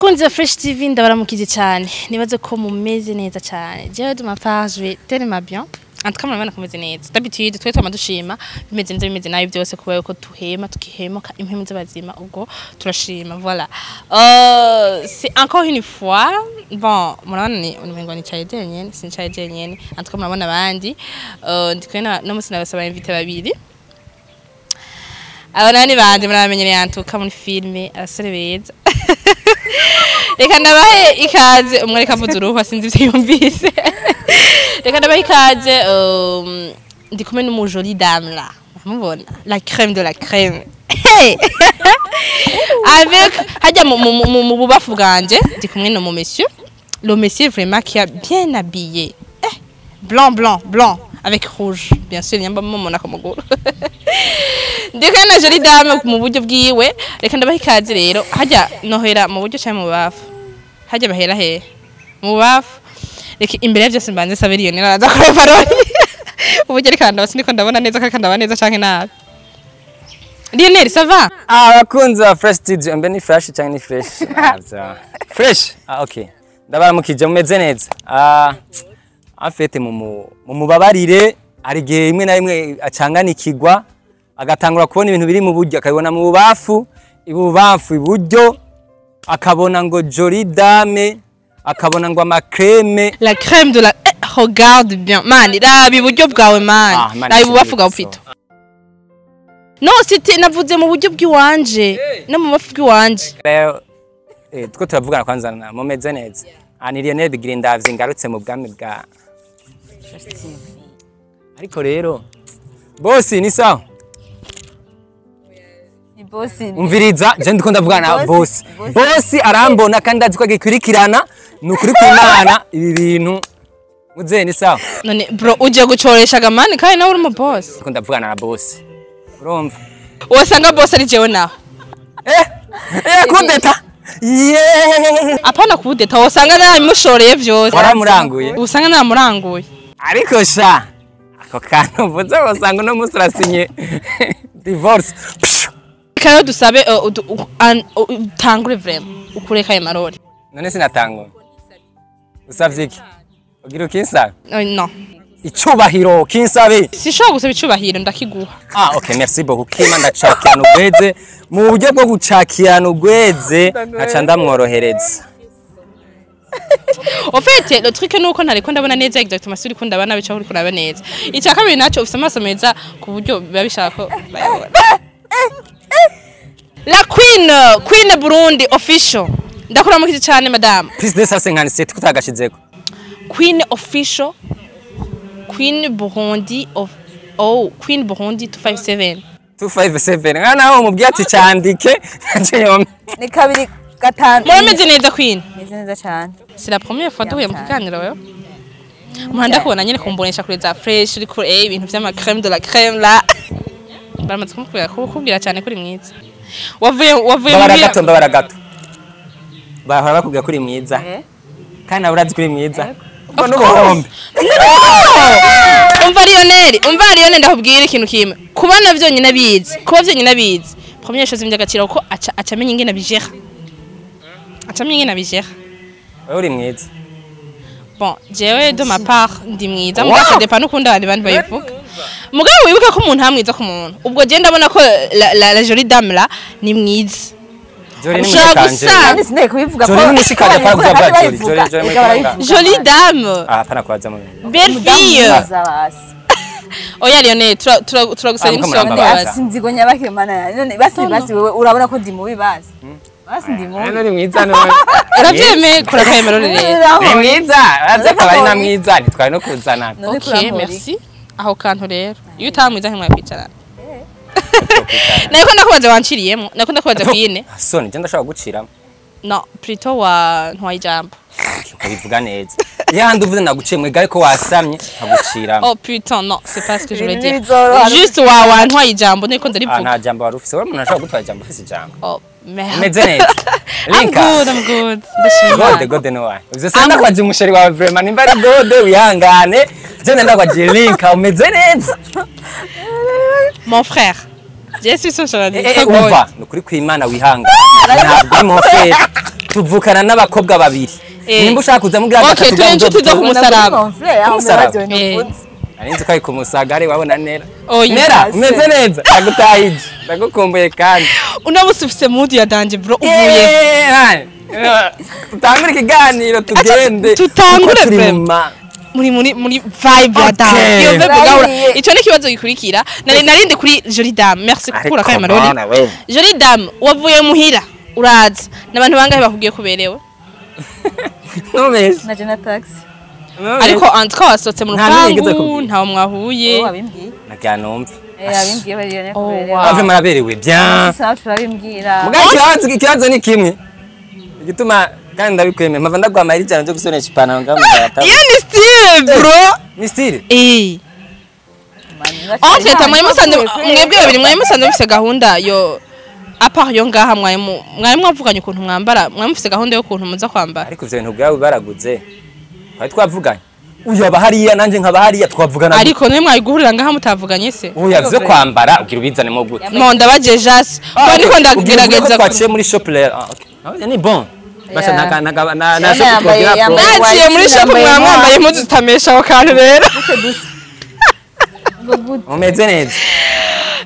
Bakunzi ba Fresh TV ndabaramukije cyane nibaze ko mumeze neza cyane jewe de ma part je vais tellement bien en tout cas murabona ko meze neza d'habitude twe twamadushima bimeze neza bimeze nabi byose kuba yuko tuhema tukihemuka impemu z'abazima ubwo turashima voilà c'est encore une fois bon murabona ni umengo ni cyaye jenyene sincaye jenyene en tout cas murabona abandi ndikwena no musi nabasaba invite babiri abana ni bandi muramenyereye antuka muri filme abasore beza reka ndabahe ikaze umwe reka avuze uruhu sinzi ivyo yumvise reka ndabahe ikaze ndi kumwe n'umu jolie dame là mubona la crème de la crème avec hajya mu bubafu bwanje ndi kumwe no mu monsieur le monsieur vraiment qui a bien habillé blanc avec rouge bien sûr nyamba mumona ko muguru ndeka na jolie dame mu buryo bwiwe reka ndabaha ikaze rero hajya nohera mu buryo cyane mu bafu hajya bahera he mu bafu reka imbere byose mbanze sabe Lionnel araza kure parole uburyo reka ndabasi niko ndabona neza kandi ndabona neza canke nabi Lionnel ça va abakunzi ba Fresh TV mbe ni fresh cyane ni fresh fresh okay ndabaramukije mumeze neza afete mu mubabarire ari gihe imwe na imwe acanganikirwa agatangura kubona ibintu biri mu buryo akabona mu bubafu iburyo akabona ngo jolie dame akabona ngo amakreme la crème de la regarde bien man rabi buryo bwawe man rabi bubafu bwawe ufite no c'était navuze mu buryo bw'iwanje no mu bubafu bw'iwanje two turavugana kwanza mumeze neza ani Lionnel bigire ndavye ngarutse mu bwami bwa ariko rero bosi ni sawa Bosi umviriza je ndiko ndavugana na bosi arambona kandi azi ko agikurikirana nukuri kw'Imana ibi bintu muze ni sawa none bro uje gucoresha gamani kandi nawe uri mu boss ndiko ndavugana na bosi urumva wasanga boss ari jewe naho kudeta apana kudeta wasanga namushoreye vyose waramuranguye usanga namuranguye ariko sha ako kantu vuze wasanga no musurasinye divorce kayo dusabe utangure vraiment ukureka ayo marori none sinatangura usavye iki ugira ukinsabe no icubahiro kinsabe sishobora gusaba icubahiro ndakiguha okay merci beaucoup kima ndacakirana ugweze mu buryo bwo gucakirana ugweze aca ndamworohereza En fait, le truc nuko ntariko ndabona neza exactement suri ko ndabana bica uri kuraba neza. Icya kabiri naco ufite amaso meza ku buryo biba bishaka bayabona. La Queen Burundi official. Ndakuramukije cyane madame. Plus de 157 kutagashizeko. Queen official. Queen Burundi Queen Burundi 257. 257. Ngana ho mubwiye ati cyandike ni kabiri gatanu muremeze neza Queen meze neza cyane c'est la première fois duhuye mu kiganiro wewe muhanda kubona nyene kumbonesha kuri za fresh uri kuri ibintu vy'ama crème de la crème là baramaze kumubwira cyane kuri mwiza wavuye baragato bahora bakubwira kuri mwiza kandi naburazi kuri mwiza ubwo n'ubuhombe umva Lionnel ndakubwira ikintu kimwe kubana vyonyine bizi première chose by'agaciro ko acamenya ingene bijera wewe uri mwiza bon jewe de ma part ndi mwiza mugasa depend ukunda abandi bayivuga mugabo wibuka ko umuntu hamwiza ku muntu ubwo je ndabona ko la jolie dame là ni mwiza jolie dame pana kwaza mu belle fille oya Lionnel turagusaba imisonga sinzigo nyabake mana none basi wewe urabona ko ndi mubi basi basi ndi mubi none mwiza none uravyemeye kurakaye marore rero ni mwiza aze kabari na mwiza nitwari no kuzana okay merci aho kantu rero iyo utamwiza nkimwe kwicarana nako ndakubaza wanciriyemo nako ndakubaza kwine soni je ndashaka guciramo no plutôt wa ntwayijambo ubivuga neza yandi uvuze naguciye mwegare ko wasamye nkaguciramo oh putain non c'est pas ce que je voulais dire juste wa ntwayijambo niko ndarivuga nta jambo wari ufise wewe umuntu ashaka gutwara jambo ufise jambo oh merde meze neza linka I'm good ndashimira god no why uze sanda kwaje umusheri wawe vraiment nimba ari god wihangane je nenda kwaje linka umeze neza mon frère je suis son chalade umva nukuri kw'Imana wihangane ntabwo mon frère tuvukana n'abakobwa babiri nimba ushaka kuza mubwira Okay, turi inshuti zo kumusaraba. arinzi ko ari kumusagare wabona nera Oya. nera umeze neza ndagutahije ndagukumbuye kandi Uno musi ufise mood ya danje bro uvuye. tutangure ikiganiro tugende tutangure kuko turi pe. mu ma- muri vibe ya dame. Okay. Iyo vibe Right. gahura. Ico ni kibazo gikurikira. Narindi kuri Jolie Dame. Merci kukura Ariko kaya marori. mbona we. Jolie Dame wavuye muhira uraza. N'abantu bangahe bakubwiye kuberewe? Ntumeze. na jena taxi Ariko antka wasotse mu Nta n'umwe yigeze rupangu kubwira. ntawo mwahuye. wabimbwiye nagira numve yabimbwiye bari Lionnel Oh, kuberewe wow. ave maraberewe bien sawa turabimbwira mugaye ikibazo ni kimwe igituma kandi ndabikwemeye mpava ndagwamara ijana ryo gusonesha ipantaro ngamugata Iyo ni style bro. ni style En fait, mwebwe babiri mwari musanze mufise gahunda yo apart yo ngaha mwari mwavuganye ukuntu mwambara mwari mufise gahunda yo kuntu muza kwambara. ariko ivyo bintu bwawe baraguze twari twavuganye uyu aba hariya nanje nkaba hariya twavugana Ariko niwe mwari guhurira ngaha mutavuganye se? uyu vyo kwambara ugira ubizanemo gute No ndabaje jas. Ko niko ndagerageza twaciye muri shop rero okay ni bon basha Yeah. na shop Yambaye- twagira pro yambaye- naciye muri shop mwamwambaye impuzu zitamesha aho kantu rero. umeze neza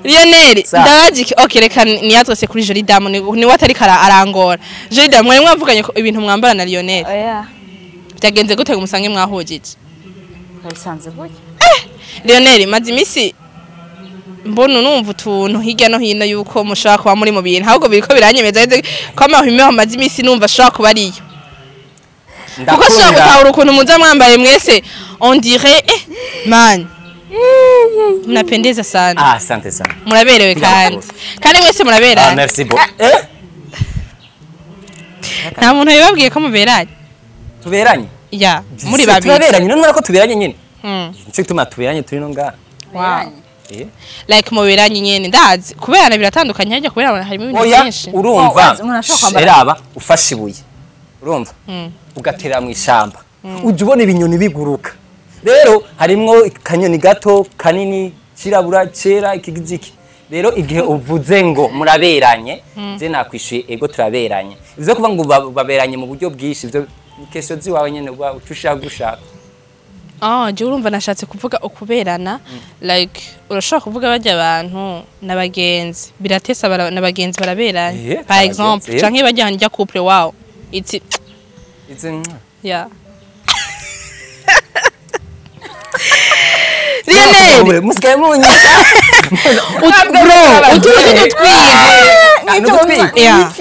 Lionnel Sa. ndabaje okay reka niyatose kuri Jolie Dame ni watari kara arangora. Jolie Dame mwari mwavuganye ko ibintu mwambara na Lionnel. oya Byagenze gute ngo musange mwahujije? bisanze gutya Lionnel maze imisi mbona numva utuntu hirya no hino yuko mushaka kuba muri mu bintu ahubwo biriko biranyemeza ko amahwime amaze imisi numva ashaka kuba ariyo kuko ashaka gutahura ukuntu muza mwambaye mwese on dirait man mnapendeza sana ah asante sana muraberewe kandi mwese muraberanye merci bon nta muntu yababwiye ko muberanye tuberanye ya muri babiri tuberanye none urako tuberanye nyine Mm. nico gituma tuberanye turi no ngaha Wow. Like muberanye nyene ndazi kuberana biratandukanye hajya kuberana harimo ibintu oya byinshi urumva umuntu ashobora kwambara- eraba ufashe ibuye urumva ugatera mu ishamba ujya ubona ibinyoni biguruka rero harimwo ikanyoni gato kanini kirabura cera ikigiziki rero igihe uvuze ngo muraberanye je nakwishuye ego turaberanye ivyo kuvuga ngo baberanye mu buryo bwinshi ivyo kesho ziwawe nyene uba ucushaka gushaka je urumva nashatse kuvuga ukuberana like urashobora kuvuga bajya abantu nabagenzi biratesa nabagenzi baraberanye par exemple canke bajya njya couple wow it's yeah Lionnel musikaye munyisha bro utwiga yeah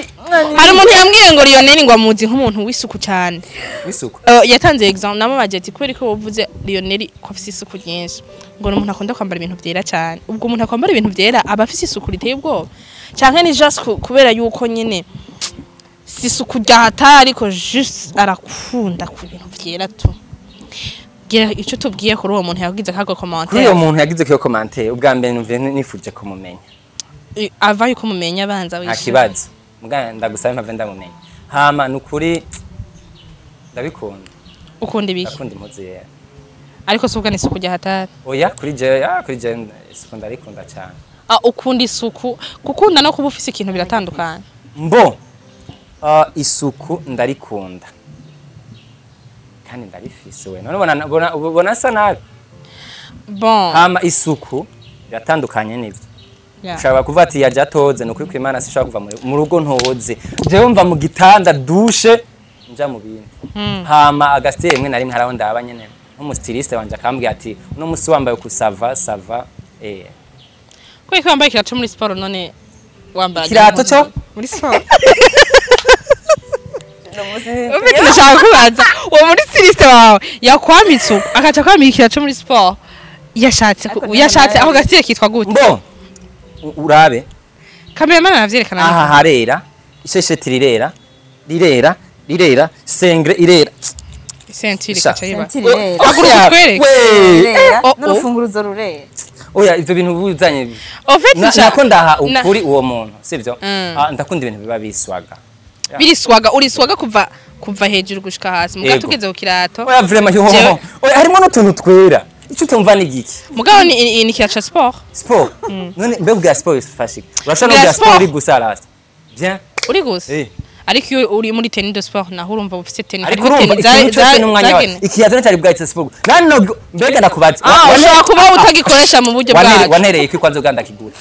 hari umuntu yambwiye ngo Lionnel ngo amuzi nk'umuntu w'isuku cyane w'isuku yatanze example namabaje ati kubera ko uvuze Lionnel ko afise isuku ryinshi ngo umuntu akunda kwambara ibintu byera cyane ubwo umuntu akwambara ibintu byera aba afise isuku riteye ubwoba canke ni just kubera yuko nyine si isuku ryahata ariko just arakunda ku bintu byera tu gira ico tubwiye kuri uwo muntu yagize kago commentaire kuri uwo muntu yagize kiyo commentaire ubwa mbere numve nifuje kumumenya ava yuko mumenya abanza nta kibazo mbwa ndagusaba impamvu ndamumenya hama nukuri ndabikunda ukunda ibiki ndakunda impuzu yera ariko suka ni suku ryahata oya kuri je isuku ndarikunda cyane ukunda isuku gukunda no kuba ufise ikintu biratandukanye mbo isuku ndarikunda kandi ndarifise we none ubona asa nabi bon hama isuku biratandukanye n'ivyo yeah. ushobora kuvuga ati yaje atoze ni ukuri kw'Imana sishobora kuva mu rugo ntoze jewe mva mu gitanda dushe nja mu bintu hama agasitire rimwe na rimwe haraho ndaba nyene nk'umustiliste wanje akambwira ati uno musi wambaye ku sava ko wambaye kirato muri sport none wambara kirato cyo muri sport ufite nashaka kubaza uwo muri stiliste wawe yakwamitse akaca kwambika kirato muri sport yashatse aho gasitire kitwa gute mbo urabe cameraman aravyerekana aha harera ishesheti rirera sengre irera sentire kaca yiba n'urufunguruzo rurera oya ivyo bintu buzanye ofete nako ndaha ukuri uwo muntu sivyo ndakunda ibintu biba biswaga biriswaga uriswaga kuva hejuru gushika hasi muga tugeze ku kirato oya vraiment yo oya harimo n'utuntu twera icyo tumva ni giki mugabo ni kiraca sport none mbega sport ifashika urashaka no sport uri gusa rasta bien uri gusa ariko iyo uri muri tennis de sport naho urumva ufite tennis ariko urumva ikintu cyose n'umwanya wawe ikiyazo cyari bwahise siporo nano mbega ndakubaza ushobora kuba utagikoresha mu buryo bwacu wanereye ko kwanza uganda kigura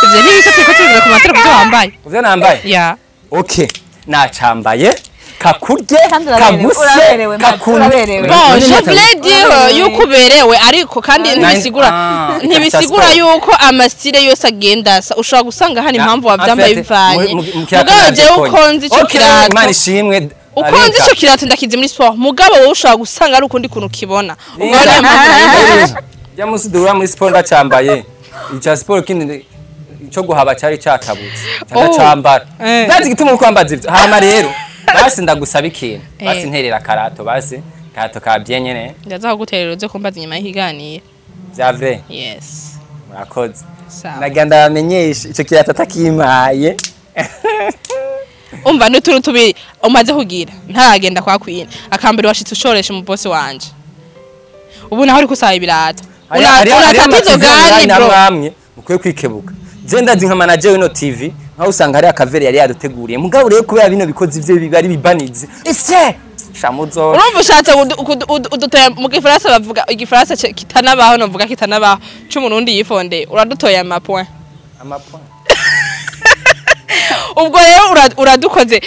ivyo n'ibisate ko tubigira ku matara kubyo wambaye uvyo nambaye ya okay nacambaye kakurye kaguse uraberewe bon je voulais dire yuko uberewe ariko kandi ntibisigura yuko amastile yose agenda ushobora gusanga hano impamvu wavyambaye bivanye mugabo jewe ukonze ico kirato Imana ishimwe ukonze ico kirato ndakize muri sport mugabo wowe ushobora gusanga ari ukundi kuntu kibona ya musi dura muri sport ndacambaye ica sport kindi ico guhaba cyari cyatabutse ndacambara ndazi gituma ukwambaza ivyo hama rero basi ndagusaba ikintu basi nterera karato basi karato kabye nyene ndaza kuguterera uze kumbaza inyuma y'ikiganiro vya vrai yes murakoze sawa naganda bamenyesha ico kirato atakimaye umva n'utuntu tubiri umaze kugira ntaragenda kwa kwina akambere washitse ushoreshe mu boss wanje ubu naho uri kusaba ibirato unatatizo gani bro namwe mukwiye kwikebuka je ndazi nka manager w'ino TV aho usanga hari akavere yari yaduteguriye mugabo rero kubera bino bikozi ivyo bibari bibanize ese shamuzo urumva ushatse udutoya mu gifaransa bavuga igifaransa kitanabaho novuga kitanabaho c'umurundi yifonde uradutoya amapoint ubwo rero uradukoze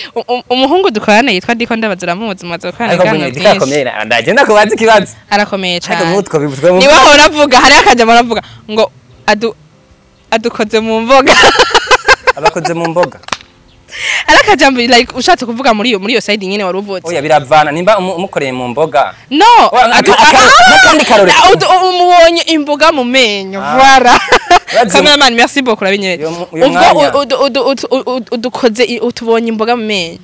umuhungu dukorana yitwa Diko ndabazira muzi maze kandi gano ndikakomera ndagenda kubaza ikibazo arakomeye cyane ariko mutwe bibutwe ni waho uravuga hari akajya muravuga ngo adukoze mu mboga abakoze mu mboga arakajambo like ushatse kuvuga muri iyo side nyine wari uvutse oya biravana nimba umukoreye mu mboga no kandi karore umubonye imboga mu menyo voilà cameraman merci beaucoup rabinyere ubwo udukoze utubonye imboga mu menyo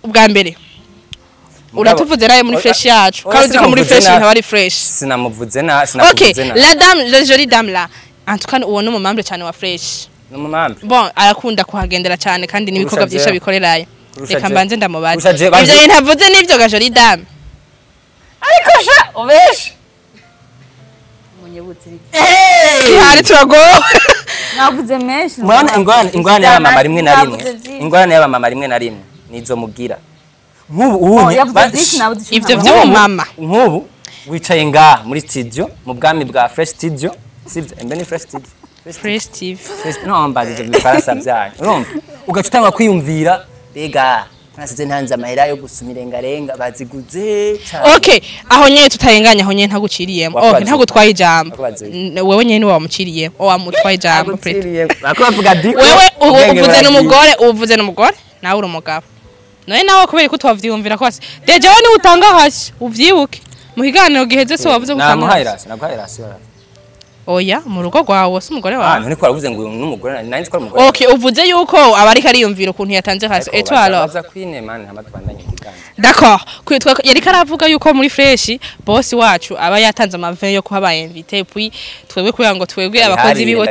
ubwa mbere uratuvuze naye muri fresh yacu kandi ko muri fresh ntawari fresh sinamuvuze na okay la dame la jolie dame là en tout cas ubona umumambre cyane wa fresh n'umumambre bon arakunda kuhagendera cyane kandi n'ibikorwa byinshi bikorerayo reka mbanze ndamubaza ivyo ntavuze n'ivyo ga jolie dame ariko sha ubeshe munyebutse iki hari turago navuze menshi ingwane y'abamama rimwe na rimwe ingwane y'abamama rimwe na rimwe nizo mugira nk'ubu ivyo vy'umumama nk'ubu wicaye ngaha muri studio mu bwami bwa fresh studio sivyo embe ni fresh studio fresh TV no mbaze ivyo bifaransa byanyu urumva ugacutanga kwiyumvira bega nasize ntanze amahera yo gusuma irengarenga baziguze cyane okay aho nyene tutayenganya aho nyene ntaguciriyemo okay ntagutwaye ijambo wewe nyene ni wamuciriye wamutwaye ijambo bakuvuga Diko wewe uvuze n'umugore nawe uri umugabo nawe kubera ko twavyumvira kwase deje wowe ni utanga hasi uvyibuke mu higaniro giheze so wavuze gutanga naguhairasi oya mu rugo rwawe se umugore wawe none ko aravuze ngo uyu n'umugore nanje ko umugore okay uvuze yuko abari kari yumvira ukuntu yatanze hasi etwalo baza kwine man hamatwandanye kiganje d'accord kwitwa yari karavuga yuko muri fresh boss wacu aba yatanze amave yo kuba invité puis twebwe kugira ngo twebwe abakozi bibo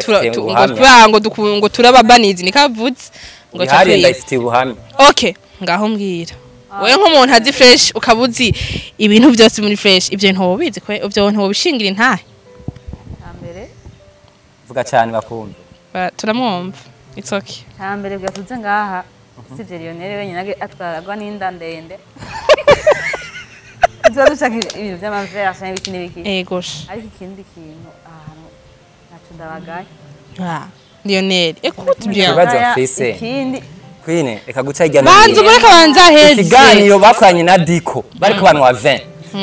ngo turababanizi nikavuze ngo cyakwiye okay ngaho mbwira wewe nk'umuntu azi fresh ukabuzi ibintu byose muri fresh ibyo ntobizi kwe ibyo ntobishingira intahe vuga cyane bakumva turamwumva it's okay tambere bwatuze ngaha sivyo Lionnel wenyine atwaragwa n'inda ndende tuzadushaka ibintu by'amavera cyane biki n'ibiki gosha ariko ikindi kintu ahantu nacu ndabagaye Lionnel écoute bien ikibazo mfise ikindi kwine reka guca igana banzu bureka banza heze ikiganiro bakoranye na Diko bari ku bantu wa 20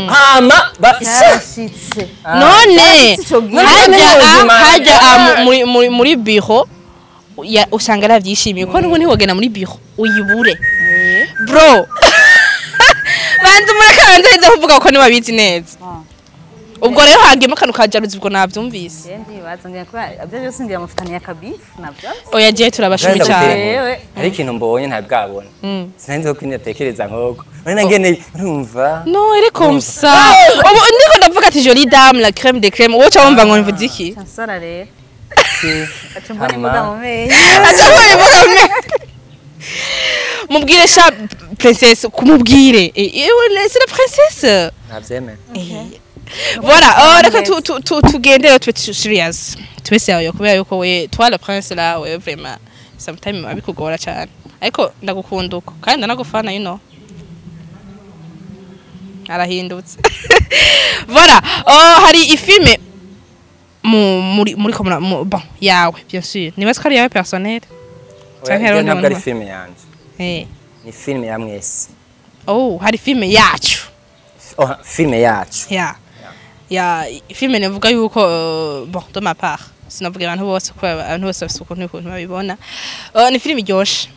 hama bashitse none hajya muri biro usanga aravyishimiye ko n'ubu ntiwogena muri biro uyibure bro bantu mureka banza heze kuvuga ko nibabizi neza ubwo rero hagiyemo akantu kajaruzi ubwo navyumvise ndibaza ngiye ko abyo byose ngiye mufitaniye akabifu nabyo oya je turabashimi cyane ari ikintu mbonye ntabwabona sinzi ko kwinatekereza nkoko none ngene urumva no iri comme ça ubu ndiko ndavuga ati jolie dame la crème de crème wowe cyumva ngo mvuze iki sansara rero acumbona imboga mu menyo mubwire sha princesse kumubwire c'est la princesse navyeme voilà reka tugendere tube serious tube sérieux kubera yuko we toi le prince là we vraiment sometimes abikugora cyane ariko ndagukunda uko kandi ndanagufana arahindutse voilà hari ifilme muri komuna bon yawe bien sûr nibaze ko ari yawe personnel Oya, ntabwo ari filme yanje ni filme ya mwese hari filme yacu filme yacu ya filme navuga yuko bon de ma part sinavuga abantu bose ko abantu bose bafite ukuntu babibona ni filme iryoshe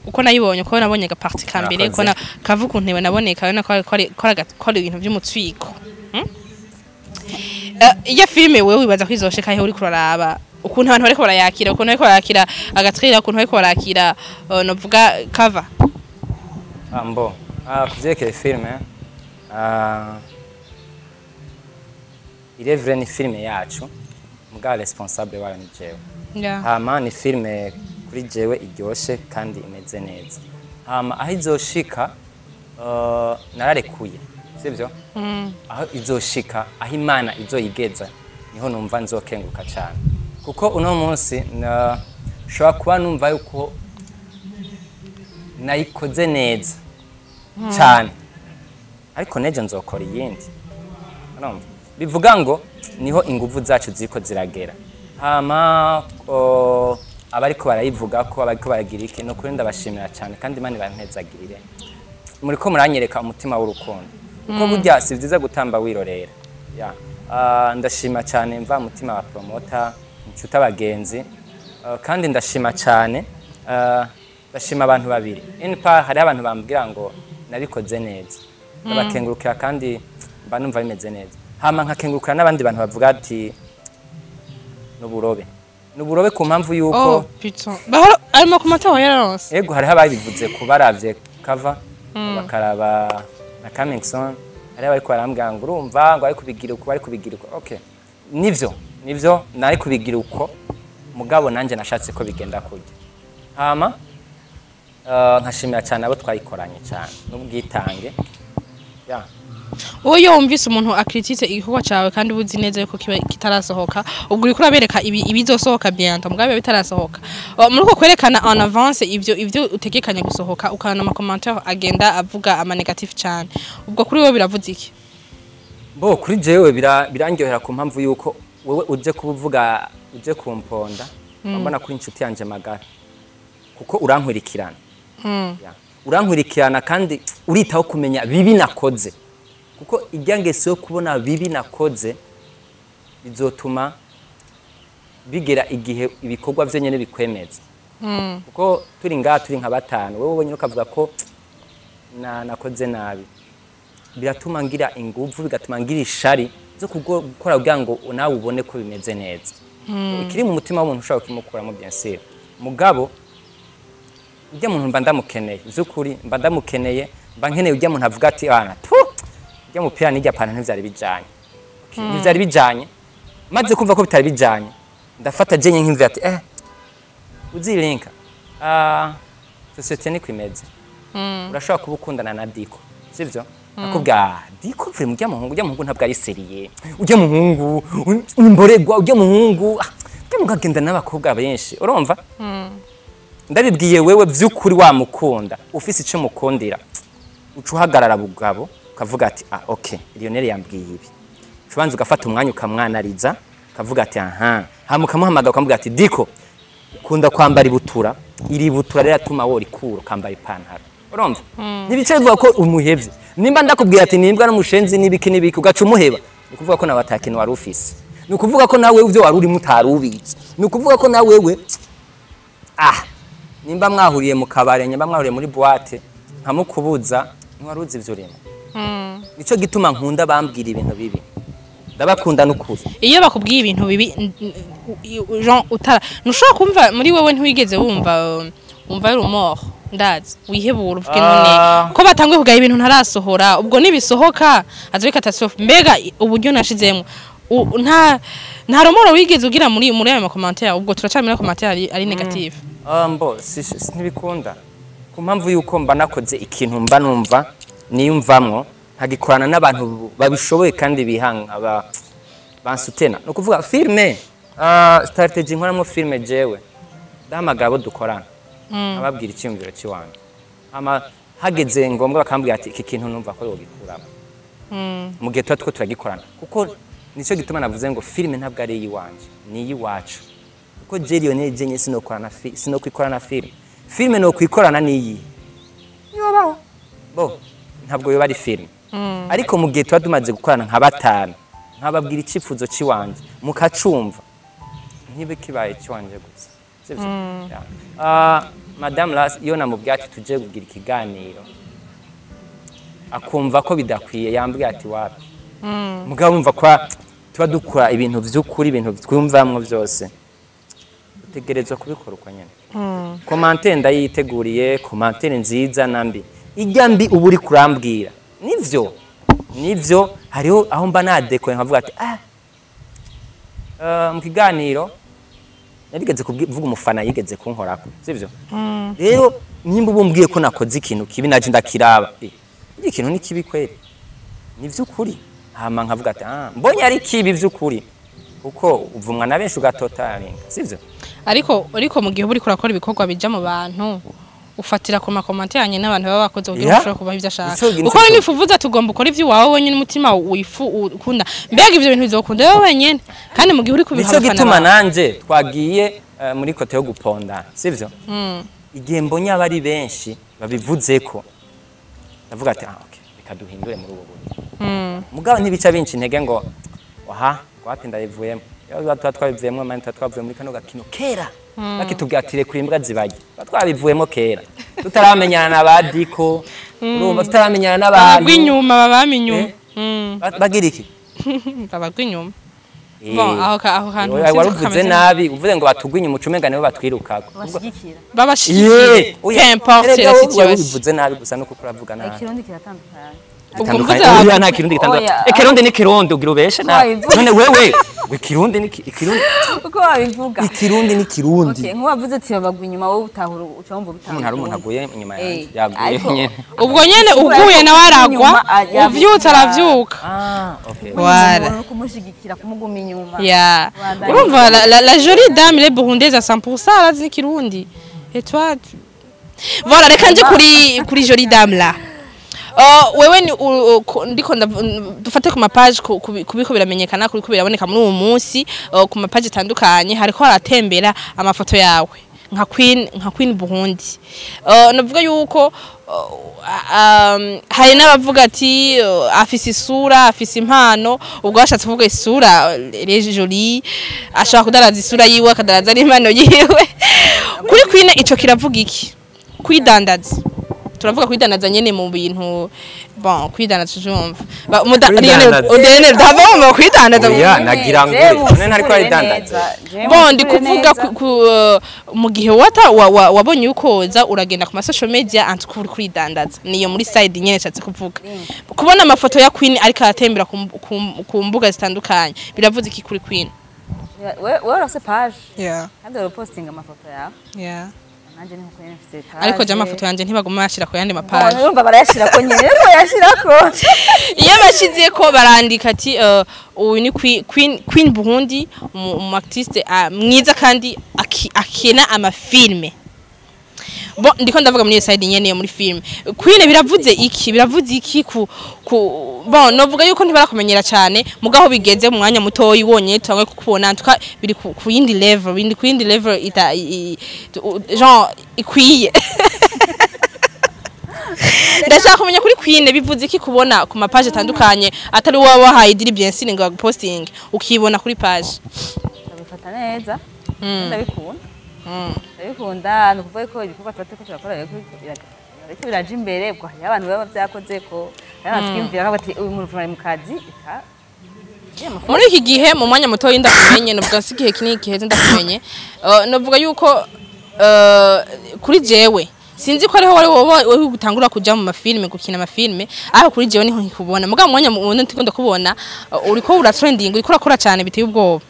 uko nayibonye uko nabonye agaparti ka mbere ko kavuga ukuntu naboneka ko ari ibintu by'umutswiko iya filme wewe wibaza ko izosheka he uri kuraraba ukuntu abantu bariko barayakira ukuntu bariko barakira agatrira ukuntu bariko barakira novuga cover ambo kuzekere filme il est vrai ni filme yacu muga responsable wayo ni jewe hama ni filme kuri jewe iryoshe kandi imeze neza hama aho izoshika nararekuye sivyo aho izoshika aho Imana izoyigeza niho numva nzokenguka cyane kuko uno munsi shobora kuba numva yuko nayikoze neza cyane ariko neje nzokora iyindi bivuga ngo niho inguvu zacu ziko ziragera hama abariko barayivuga ko abariko baragira iki no kuri ndabashimira cyane kandi Imana bantezagirire muriko muranyereka umutima w'urukundo kuko burya si byiza gutamba wirorera ndashima cyane mva mutima wa promoter inshuti abagenzi kandi ndashima cyane ndashima abantu babiri hari abantu bambwira ngo nabikoze neza ndabakengurukira kandi mba numva bimeze neza hama nkakengurukira n'abandi bantu bavuga ati nuburobe ku mpamvu yuko bahora arimo ku mataho yaronse yego hari ababivuze kubaravye cover bakaraba na coming soon hari abari kwarambwira ngo urumva ngo ari kubigira uko bari kubigira uko okay nivyo nari kubigira uko mugabo nanje nashatse ko bigenda kujya hama nkashimira cyane abo twayikoranye cyane n'ubwitange Oyo umvise umuntu akritise igikorwa cawe kandi ubuzi neza yuko kitarasohoka ubwo uri kurabereka ibizosohoka bientôt mugabe bitarasohoka muri uko kwerekana en avance ivyo utegekanya gusohoka ukana ama commentaire agenda avuga ama negative cyane ubwo kuri wowe biravuze iki bo kuri jewe birangyohera ku mpamvu yuko wewe uje kuvuga uje kumponda mbona kuri inshuti yanje magara kuko urankurikirana urankurikirana kandi uritaho kumenya bibi nakoze kuko ijyangeso yo kubona bibi nakoze bizotuma bigera igihe ibikorwa byo nyene bikwemeza kuko turi nka batanu wewe ubonye ukavuga ko nakoze nabi biratuma ngira inguvu bigatuma ngira ishari zo gukora kugira ngo nawe ubone ko bimeze neza ikiri mu mutima w'umuntu ushaka kimukuramo bien sûr mugabo ujya muntu mba ndamukeneye zukuri mba ndamukeneye mba nkeneye ujya muntu avuga ati ujya mupira n'ijya pana ntivyari bijanye ntivyari bijanye maze kumva ko bitari bijanye ndafata jenye nk'imvi ati uzirinka societe ni kwimeze urashobora kuba ukundana na Diko sivyo akubwa Diko vure mujya muhungu ntabwo ari seriye ujya muhungu imboregwa ujya muhungu mugagenda n'abakobwa benshi urumva ndabibwiye wewe vy'ukuri wamukunda ufise ico mukundira ucuhagarara bugabo ukavuga ati okay Lionnel yambwiye ibi ubanza ugafata umwanya ukamwanariza ukavuga ati hamukamuhamaga ukamubwira ati Diko ukunda kwambara ibutura iri butura rero atuma wori kuro kambara ipantaro urumva nibice bivuga ko umuhevye nimba ndakubwira ati nimbwa n'umushenzi nibiki ugaca umuheba ukuvuga ko nabatakino wari ufise nukuvuga ko nawe uvyo wari uri mutarubitse nukuvuga ko nawe wewe nimba mwahuriye mu kabare nyamba mwahuriye muri boîte nkamukubuza ntiwaruzi ivyo urimo nico gituma nkunda bambwira ibintu bibi ndabakunda n'ukuri iyo bakubwiye ibintu bibi Jean utara nushobora kumva muri wewe ntiwigeze wumva rumor ndazi wihebura uvuge none ko batangwe kugaya ibintu ntarasohora ubwo nibisohoka azo catastrophe mbega uburyo nashizemo nta rumor wigeze ugira muri ayo commentaire ubwo turacamira commentaire ari negative mbo ntibikunda ku mpamvu yuko mba nakoze ikintu mba numva niyumvamwo ntagikorana n'abantu babishoboye kandi bihanga bansutena no kuvuga filme strategy nkoramo filme jewe ndahamagara abo dukorana ababwira icyumviro cy'iwanjye ama hageze ngombwa bakambwira ati iki kintu numva ko yogikuramo mu gihe tuba turagikorana kuko nicyo gituma navuze ngo filime ntabwo ari iyiwanje ni iyiwacu kuko Lionnel jenye sinokwikorana filime no kwikorana niyi yobaho bo ntabwo yoba ari filime ariko mu gihe tuba tumaze gukorana nka batanu nkababwira icyifuzo cy'iwanje mukacumva ntibe kibaye cy'iwanje gusa sivyo Madame Las iyo namubwiye ati tuje kugira ikiganiro akumva ko bidakwiye yambwiye ati wapi mugabo umva kwa tuba dukora ibintu by'ukuri ibintu twumvamwo byose utegerezwa kubikora uko nyene commentaire ndayiteguriye commentaire nziza nambi ijya mbi ubu uri kurambwira nivyo hariho aho mba nadekoye nkavuga ati mu kiganiro narigeze kuvuga umufana yigeze kunkorako sivyo rero nimba ubumbwiye ko nakoze ikintu kibi naje ndakiraba ikintu ni kibi kweli ni vy'ukuri hama nkavuga ati mbonye ari kibi vy'ukuri kuko uvumwa na benshi ugatotaringa sivyo ariko mu gihe uri kurakora ibikorwa bija mu bantu ufatira ku makomante yanye n'abantu baba bakoze kugira ushobora kubaho ivyo ashaka uko nifuvuza tugomba ukora ivyo wawe wenyine umutima ukunda mbega ivyo bintu bizokunda wowe wenyine kandi mu gihe uri kubiha abafana gituma nanje twagiye muri kote yo guponda sivyo igihe mbonye abari benshi babivuze ko ndavuga ati okay reka duhindure muri ubu buryo mugabo ntibica binci intege ngo wapi ndayivuyemo yo twabivuyemo mani twavuye muri kano gakino kera bakitubwatire kuri imbwa zibajye twabivuyemo kera tutaramenyana n'abadiko urumva tutaramenyana n'abantu bagwinyuma babaminyuma bagira iki babagwinyuma bon aho hantu waruvuze nabi uvuze ngo batugwinyuma ucumenga nibo batwirukako babashyigikiye peu importe la situation uvuze nabi gusa nuko kuravuga nabi ikirundi kiratandukanye ubwo mvuze nta kirundi gitandukanye ikirundi ni kirundi ugira ubeshe nabi none wewe ikirundi ni ikirundi uko wabivuga ikirundi ni kirundi okay nkubavuze ati babagwa inyuma wowe utahura ucomba bitahura umuntu hari umuntu aguye inyuma yaguye nyene ubwo nyene uguye nawe aragwa uvyutse aravyuka okay voilà kumushigikira kumuguma inyuma urumva la jolie dame les burundaises à 100% arazi kirundi et toi voilà reka nje kuri jolie dame là wewe ndiko dufate ku mapage kubiko biramenyekana kuri kubiraboneka muri uwo munsi ku mapage atandukanye hariko haratembera amafoto yawe nka Queen Burundi navuga yuko hari n'abavuga ati afise isura afise impano ubwo bashatse kuvuga isura jolie ashaka kudaraza isura yiwe akadaraza n'impano yiwe kuri Queen ico kiravuga iki kwidandaza turavuga kwidandaza nyene mu bintu bon kwidandaza tujumva Lionnel ndavoma kwidandaza oya nagira ngo none ntari ko aridandaza bon ndi kuvuga mu gihe wabonye ukoza uragenda ku social media antukuri kwidandaza niyo muri side nyene cyatse kuvuga kubona amafoto ya Queen ariko aratembera ku mbuga zitandukanye biravuze iki kuri Queen wewe urase page kandi uri posting amafoto yawe nanje ni uko nfise page ariko je amafoto yanje ntibaguma yashira ko yandi mapage urumva barayashira ko nyine rero yashira ko iyo bashize ko barandika ati uyu ni Queen Burundi mu artiste mwiza kandi akina amafilme bo ndiko ndavuga muri side nyene muri film Queen biravuze iki bon novuga yuko ntibarakumenyera cyane mugaho bigeze mu mwanya mutoyi wonye twangwe kukubona tuka biri ku yindi level ita genre ikwiye ndashaka kumenya kuri Queen bivuze iki kubona ku mapage atandukanye atari wowe wahaye diri bien sine ngo posting ukibona kuri page ndabifata neza ndabikunda ndabikunda nukuvuga ko ibikorwa twateko turakora rero biraje imbere bwo hari abantu baba byakoze ko abantu twimvira bati uyu muntu ari mu kazi muri iki gihe mu mwanya muto y'indakumenye nubwo sigihe kinini giheze ndakumenye novuga yuko kuri jewe sinzi ko ariho wari gutangura kuja mu mafilme gukina amafilme aho kuri jewe niho nkubona muga mu mwanya muone ndiko ndakubona uriko uratrending uriko urakora cyane biteye ubwoba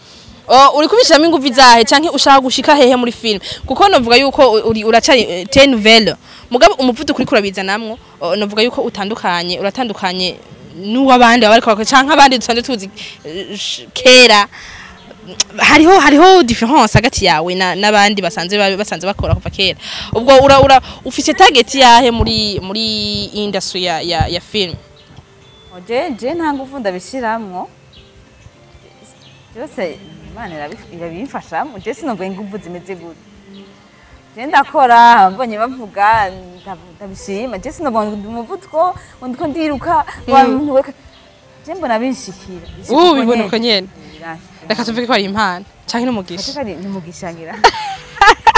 uri kubishiramo ingufu zahe canke ushaka gushika hehe muri film kuko novuga yuko uracari te nouvelle mugabo umuvuduko uri kurabiza namwo novuga yuko uratandukanye n'uwabandi bariko canke abandi dusanzwe tuzi kera hariho difference hagati yawe n'abandi basanze bakora kuva kera ubwo ura ufise target yahe muri industry ya film je nta nguvu ndabishiramwo byose Imana irabimfashamo je sinomvuye inguvu zimeze gute je ndakora mbonye bavuga ndabishima je sinomvuye umuvuduko ndiko ndiruka abantu je mbona binshikira bibona uko nyene reka tuvuge ko ari impano canke n'umugisha ni mugishangira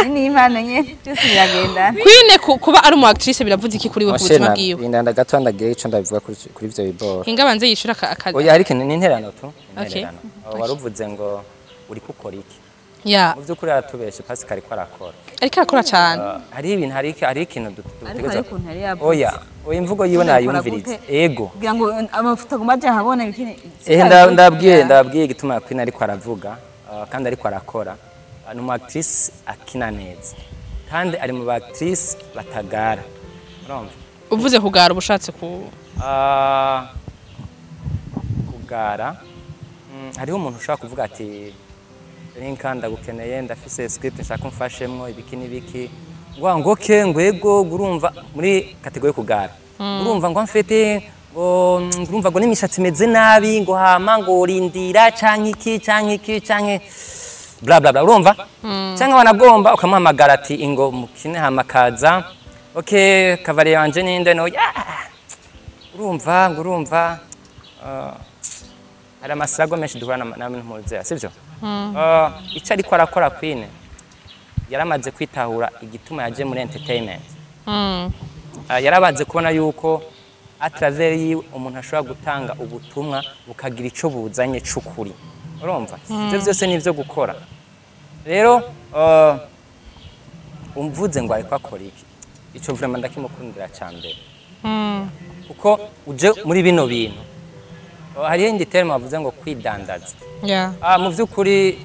ni impano nyene byose biragenda Queen kuba ari umu actrice biravuze iki kuri we ku buzima bwiwe indanda gato ndagiye ico ndabivuga kuri ivyo biboro hinga banze yishura akazi oya ariko ni interano tu interano waruvuze ngo uri gukora iki ya mu byukuri aratubeshe Pascal ko arakora ariko arakora cyane hari ibintu hari ikintu dutegeza oya imvugo yiwe nayumvirize ego kugira ngo amafuta gumaje Ahabona bikini ndabwiye gituma Queen ariko aravuga kandi ariko arakora ni umu actrice akina neza kandi ari mu ba actrice batagara urumva uvuze kugara ubushatse kugara hariho umuntu ushaka kuvuga ati Linka ndagukeneye ndafise script nshaka mfashemwo ibiki nibiki ngo ke ngwego gurumva muri kategori kugara urumva ngo mfete ngo urumva ngo nimishatsi meze nabi ngo hama ngo rindira canke bla bla bla urumva cyangwa wanagomba ukamuhamagara ati ingo mukine hamakaza okay kavale yanje ninde no urumva hari amasirago menshi duhura namwe mpuzera sivyo icyo ariko arakora Queen yaramaze kwitahura igituma yaje muri entertainment yarabanze kubona yuko atravers yi umuntu ashobora gutanga ubutumwa bukagira ico buzanye c'ukuri urumva ivyo byose nivyo gukora rero umvuze ngo ariko akora iki ico vraiment ndakimukundira cyambere kuko uje muri bino bintu hariho indi terme bavuze ngo kwidandaza mu byukuri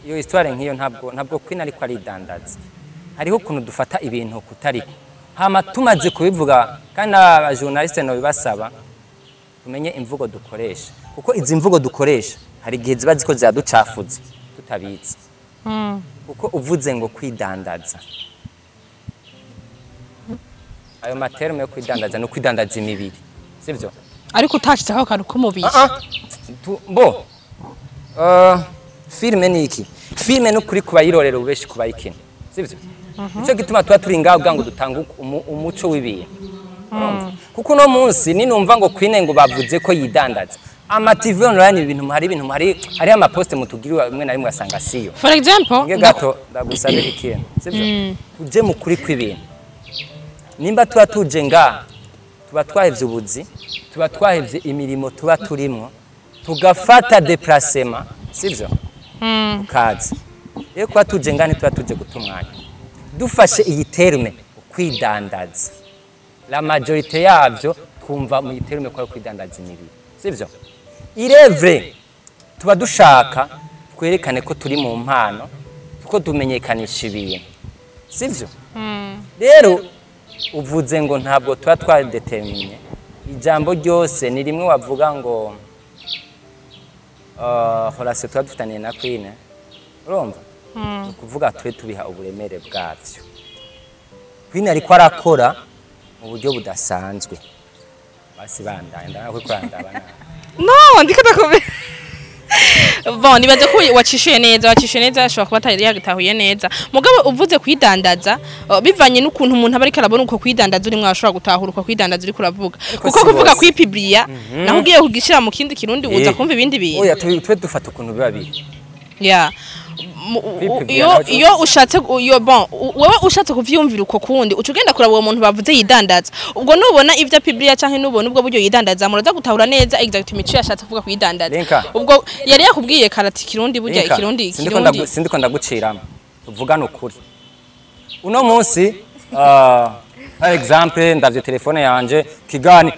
iyo histoire nk'iyo ntabwo Queen ariko aridandaza hariho ukuntu dufata ibintu kutariko hama tumaze kubivuga kandi aba journaliste no bibasaba tumenye imvugo dukoresha kuko izi mvugo dukoresha hari gihe ziba ziko zaducafuze tutabizi kuko uvuze ngo kwidandaza ayo materme yo kwidandaza no kwidandaza imibiri sivyo ariko utashitse aho kantu kumubiri bo filme niki filme no kuri kubayirorera ubeshi kubayikina sivyo ico gituma tuba turi ngaho ngo dutanga umuco w'ibintu kuko no munsi ninumva ngo Queen ngo bavuze ko yidandaza ama TV online ibintu hari ama post mutugiriwe rimwe na rimwe asanga siyo for example nge gato ndagusabe ikintu sivyo tuje mu kuri kw'ibintu nimba tuba tuje ngaho tuba twahevye ubuzi tuba twahevye imirimo tuba turimo tugafata déplacement sivyo kazi rero kwa tuje ngani tuba tuje gutumwanya dufashe iyi terme kwidandaza la majorité yavyo twumva mu terme kwa kwidandaza imibiri sivyo irevre tuba dushaka twerekane ko turi mu mpano tuko tumenyekanisha ibintu sivyo rero uvuze ngo ntabwo tuba twadetermine ijambo ryose ni rimwe wavuga ngo horase tuba dufitaniye na Queen urumva kuvuga twe tubiha uburemere bwavyo Queen ariko arakora mu buryo budasanzwe basi bandanda nako kwandabana no ndiko ndakomeye bon nibaze ko wacishiye neza ashobora kuba atari yagitahuye neza mugabo uvuze kwidandaza bivanye n'ukuntu umuntu aba ariko arabona uko kwidandaza uri mwashobora gutahura uko kwidandaza uri kuravuga kuko kuvuga kwipiblia naho ugiye kugishira mu kindi kirundi uza kumva ibindi bintu oya twe dufata ukuntu biba biri ya iyo ushatse bon wewe ushatse kuvyumvira uko kundi ucugenda kuraba uwo muntu bavuze yidandaza ubwo nubona ivya publiya canke nubona ubwo buryo yidandaza muraza gutahura neza exact imico yashatse kuvuga kwidandaza ubwo yari yakubwiye karati kirundi burya ikirundi sindiko ndaguciramo tuvugana ukuri uno munsi par exemple ndavye telefone yanje kigani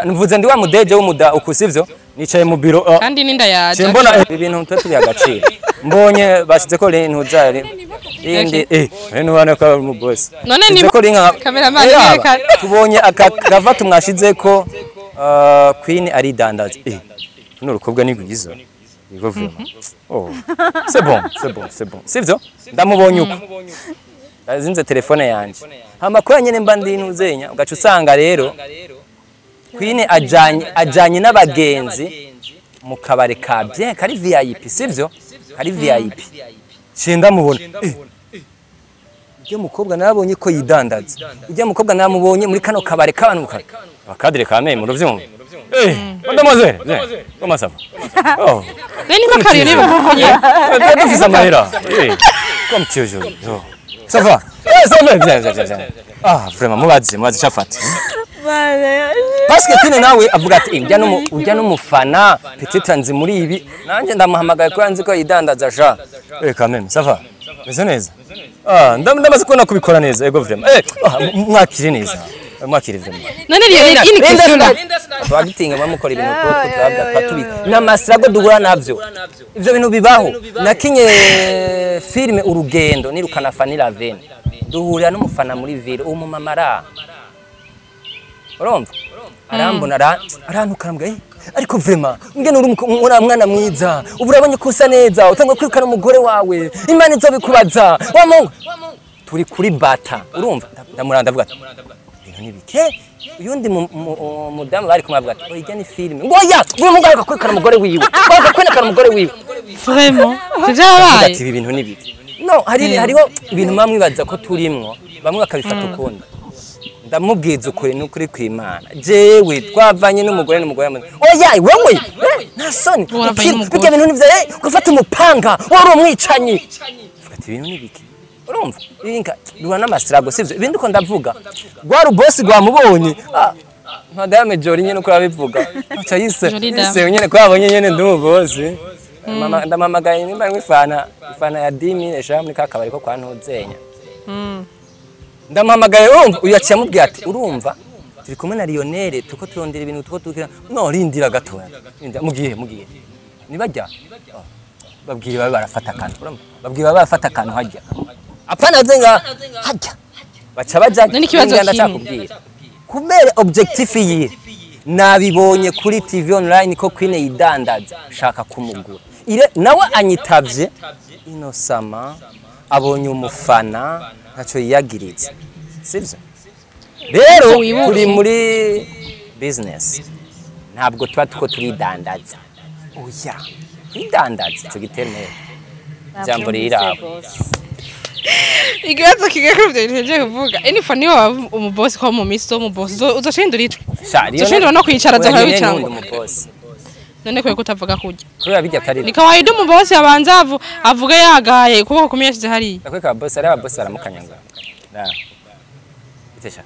nvuze ndi wa mudeje w'umuda ukusivyo nicaye mu biro kandi ninda yaje mbona ibintu turi agaciro mbonye bashize ko rento zari indi reno bana ko mu boss none ni cameraman tubonye akava tumwashize ko Queen ari dandaza runo rukobwa ni rwiza Yego vraiment. Oh. C'est bon, c'est bon, c'est bon. Sivyo? Ndamubonye uko. Azinze telefone yanje. Amakuru nyene mba ndinuzenya ugaca usanga rero Queen ajanye n'abagenzi mu kabare ka bien kari VIP sivyo? Kari VIP. Cenda mubona. Ujya mukobwa nabonye ko yidandaza. Ujya mukobwa namubonye muri kano kabare k'abantu kare. Bakadire ka meme uruvyumva. Mademoiselle, comment ça va? Oh. Nani bakariyo niba kukonye. Ndafise amahera. Comme tu aujourd'hui. Ça va? Ça va bien. Ah, vraiment mubazi chafati. Parce que Queen nawe avuga ati ujya n'umufana peut-être nzi muri ibi nanjye ndamuhamagaye ko yanzi ko yidandaza ja. Quand même, ça va? Meze neza? Ah, ndamaze kubona kubikora neza, ego vraiment. Mwakire neza. Mwakire vraiment. None Lionnel ini question twagitinga bamukora ibintu ko twabya tubi n'amasirago duhura navyo ivyo bintu bibaho nakinye filme urugendo nirukana fani lavene duhurira n'umufana muri ville umumamara urumva arambona arantukara mbwa ariko vraiment ngene uri mwana mwiza uburabonye kusa neza utangwa kwirukana umugore wawe imana izobikubaza wamungu turi kuri bata urumva ndamuranda avuga ati nibike uyundi mudamu bari kumwavuga ati oya ni filme ngoya uyu mugabo kwekana umugore wiwe kwekana umugore wiwe vraiment byabaye ati ibi bintu nibibi no hariho ibintu mamwe baza ko turimwo bamwe bakabifata ukundi ndamubwiza ukuri n'ukuri kw'Imana jewe twavanye n'umugore oya wewe nasoni bige bintu nivyo gufata umupanga wari umwicanyi ati ibintu nibiki urumva inka duha n'amasirago sivyo ibindi ko ndavuga gwari boss gwamubonye madame Jori nyene uko abivuga acha yise nyene ko abonye nyene ndumu boss ndamamagaye nimba mwifana ya 10000 sha muri kakabari ko kwantuzenya ndamamagaye urumva uyaciye mubwiye ati urumva turi kumwe na Lionnel tuko turondera ibintu tuko tukira no rindira gatoya mugiye nibajya babwire babe barafata akantu urumva babwire babe barafata akantu hajya apana zenga hajya baca baja ndacakubwira kumere objectif yi nabibonye kuri TV online ko Queen yidandaza shaka kumugura ire nawe anyitavye inosama abonye umufana ntaco yiyagiriza sivyo rero turi muri business ntabwo tuko turidandaza oya turidandaza ico giterme jambo riraho ikibazo kigakuvye nteje kuvuga enifa niyo umuboss ko mu miso umuboss uzoshindura itwe uzoshindura no kwicara za hawe cyangwa none kwe kutavuga kujya kubera bijya kari ni kawaida umuboss yabanza avuga yagaye kuko kumiyashize hari nakwe ka boss ari ababoss baramukanyanga itesha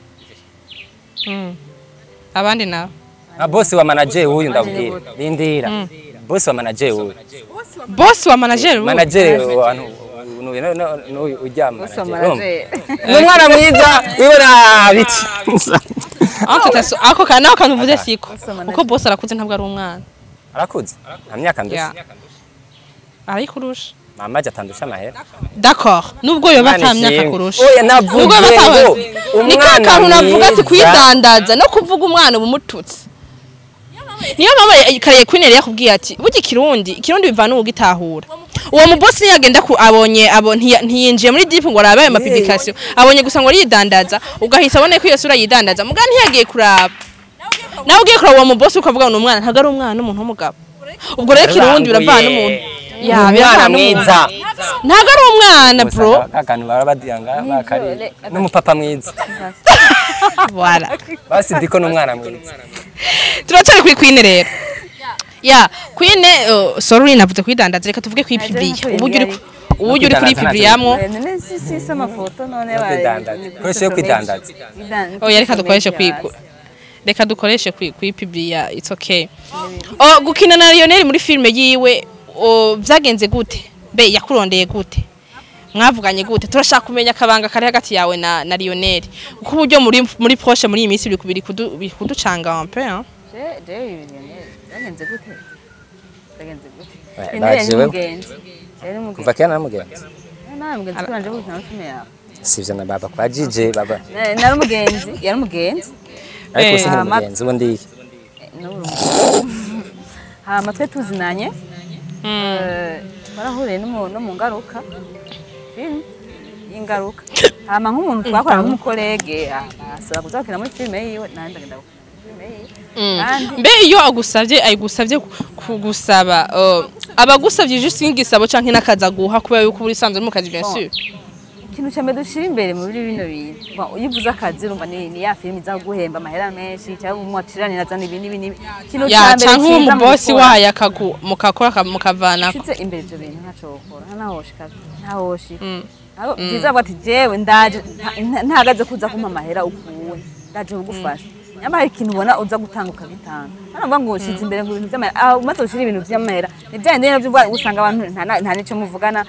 abandi nawe boss wa manager huyu ndabwira lindira boss wa manager huyu boss wa manager no ujyama umwana mwiza wibona biti ako kana kanuvuze siko uko boss arakuze ntabwo ari umwana arakuze nta myaka ndetse arikurusha mama jatandusha amahera d'accord nubwo yo batamyaka kurusha oya navuze ngo umwana navuga ati kwidandaza no kuvuga umwana bumututse niyo mama kare Queen yakubwiye ati bugi kirundi bivana ugitahura uwo muboss yagenda ku abonye ntiyinjiye muri deep ngo arabaye ama publication abonye gusa ngo yidandaza ugahita abone ko iyo sura yidandaza mugani ntiyagiye kuraba nawe ugiye kuraba uwo muboss ukavuga ngo umwana ntago ari umwana umuntu w'umugabo ubwo rero kirundi biravana umuntu ya biravana mwiza ntago ari umwana bro akantu barabadiyanga bakari n'umupapa mwiza voilà basi ndiko n'umwana mwiza turacari kuri Queen rero ya Queen sorry navuze kwidandaza reka tuvuge kwipibliya uburyo uri kuri pibliyamwo none si amafoto none koreshe kwidandaza oya reka dukoreshe kwipibliya it's okay gukina na Lionnel muri filme yiwe vyagenze gute be yakurondeye gute mwavuganye gute turashaka kumenya akabanga kari hagati yawe na Lionnel uko uburyo muri proche muri iyi minsi biri kuducanga un peu hein yagenze gute kuva kera namugenzi kuranje gute na filme yawe sivyo na baba kwa jije baba yari umugenzi ariko sinzi umugenzi ubundi hama twe tuzinanye barahuriye no mu ngaruka film y'ingaruka hama nk'umuntu twakorana nk'umukolege asaba kuzakina muri filime yiwe nandi ndagenda filime yiwe kandi mbe iyo ayigusavye kugusaba abagusavye juste nk'igisabo canke n'akaza guha kubera yuko uri sanzwe mu kazi bien sûr ikintu cyame dushira imbere muri bino bintu iyo uvuze akazi urumva ni ya filime iza guhemba amahera menshi cyangwa umwacirani nazana ibintu ikintu ya canke umubosi wayo mukakora mukavana shitse imbere ibyo bintu ntacokora ntahoshi abo byiza bati jewe ndaje ntagaze kuza kumpa amahera ukuwe ndaje kugufasha nyama hari ikintu ubona uza gutanga ukagitanga naravuga ngo shitse imbere ngo ibintu by'amahera umaze gushira ibintu by'amahera ni byandi nabyo usanga abantu nta nico muvugana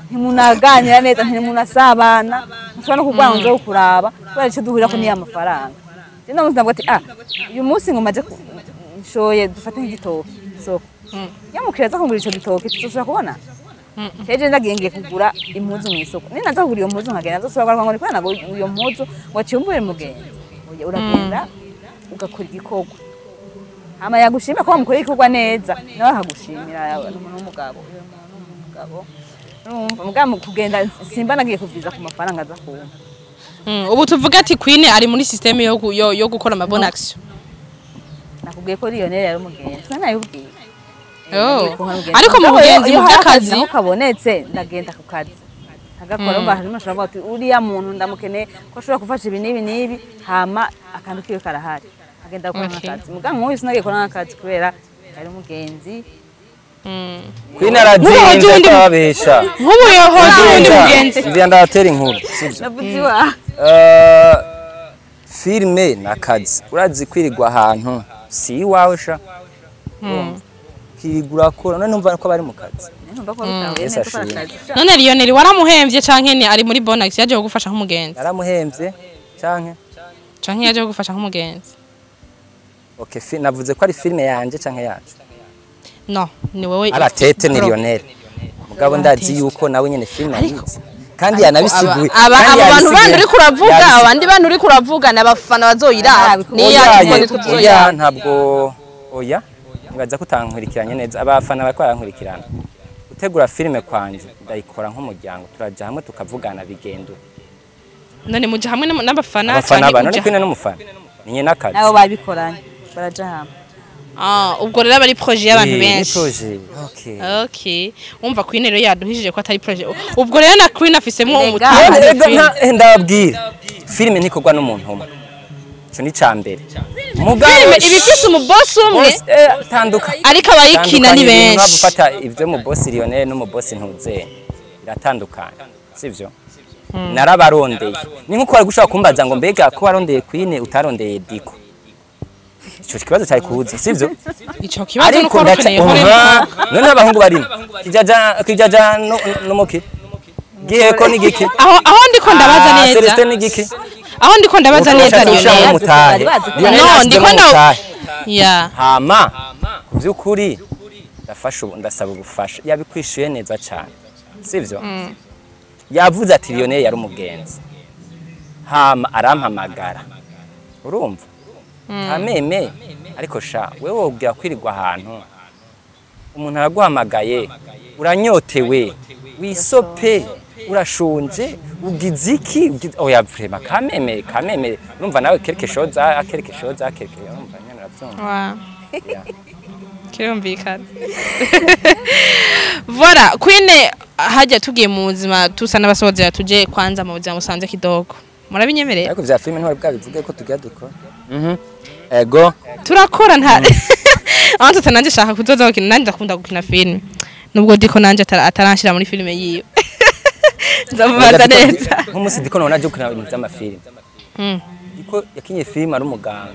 ntimunaganira neza ntimunasabana mushobora no kurwana nzo kuraba kubera icyo duhurira ko niya mafaranga rero ndavuga ati uyu munsi ngo maje nshoye dufate nk'igitoki so yamukira za kugura ico gitoki tuzoshobora kubona Eje ndagiye kugura impuzu mu isoko nina nza kugura iyo mpuzu nkagenda nzosubira ngo nikwana ngo iyo mpuzu wacyumbuye mugenzi uragenda ugakora igikorwa hama yagushima ko wamukora igikorwa neza nawe akagushimira umuntu w'umugabo umugabo kugenda simba nagiye kuviza ku mafaranga aza kumva ubu tuvuga ati Queen ari muri system yo gukora amabona action nakubwiye ko Lionnel yari umugenzi nayubwiye ariko mu bugenzi mu by'akazi aho kabonetse ndagenda ku kazi agakora mbahari mashobora ati uriya muntu ndamukeneye ko ashobora gufasha ibi nibi hama akantu kiwe karahari agenda gukora akazi muga nk'uyu sinagiye gukora akazi kubera ari umugenzi Queen arazinze kabesha nk'ubuyobozi wundi mugenzi ndi ndatera inkuru sivyo navuzi wa filme nakazi urazi kwirirwa ahantu si iwawe sha kirigura ko none numva ko bari mu kazi none Lionnel waramuhemvye canke ni ari muri bonus yaje kugufasha nk'umugenzi yaramuhemvye canke yaje kugufasha nk'umugenzi okay navuze ko ari filme yanje canke yacu no ni wewe aratete ni Lionnel mugabo ndazi yuko nawe nyene filme yize kandi yanabisiguye abantu bandi uri kuravuga abandi bandi uri kuravuga nabafana bazoyiraba ni yacu tuzoya ntabwo oya nibaza kutankurikiranye neza abafana bariko barankurikirana gutegura filme kwanje ndayikora nk'umuryango turaja hamwe tukavugana bigendo none muje hamwe n'abafana abafana none Queen n'umufana ninye nakazi nabo babikoranye baraja hamwe ubwo rero bari projet y'abantu benshi projet okay umva Queen rero yaduhishije ko atari projet ubwo rero na Queen afisemwo umutima ndababwira filme ntikorwa n'umuntu umwe cyo ni cambere filme ibifise umuboss umwe tanduka ariko abayikina ni benshi nabufata ivyo mu boss Lionnel no mu boss Ntuze biratandukana sivyo narabarondeye ni nkuko bari gushaka kumbaza ngo mbega ko warondeye Queen utarondeye Diko ico kibazo cyari kuza sivyo ico kibazo nuko rukeneye none abahungu barimo kijaja no muki gihe ko ni giki aho ndiko ndabaza neza Celestin ni giki aho ndiko ndabaza neza Lionnel no ndiko ya hama byukuri ndasaba ubufasha yabikwishuye neza cyane sivyo yavuze ati Lionnel yari umugenzi hama arampamagara urumva ameme ariko sha wewe ubwira kwirirwa ahantu umuntu araguhamagaye uranyotewe wisope urashonje ugiziki oya vrema kameme urumva nawe quelque chose urumva nyene uravyumva kirumvikana voilà Queen hajya tugiye mu buzima tusa n'abasozera tuje kwanza mu buzima musanze kidogo murabinyemerera ariko vya filme ntwari bwabivuge ko tugiye dukora ego turakora nta aho tutananje shaka kuzoza gukina nanje ndakunda gukina filme nubwo Diko nanje ataranshira muri filme yiyo nzamubaza neza nk'umusi Diko none aje gukina ibintu by'amafilme Diko yakinye filme ari umuganga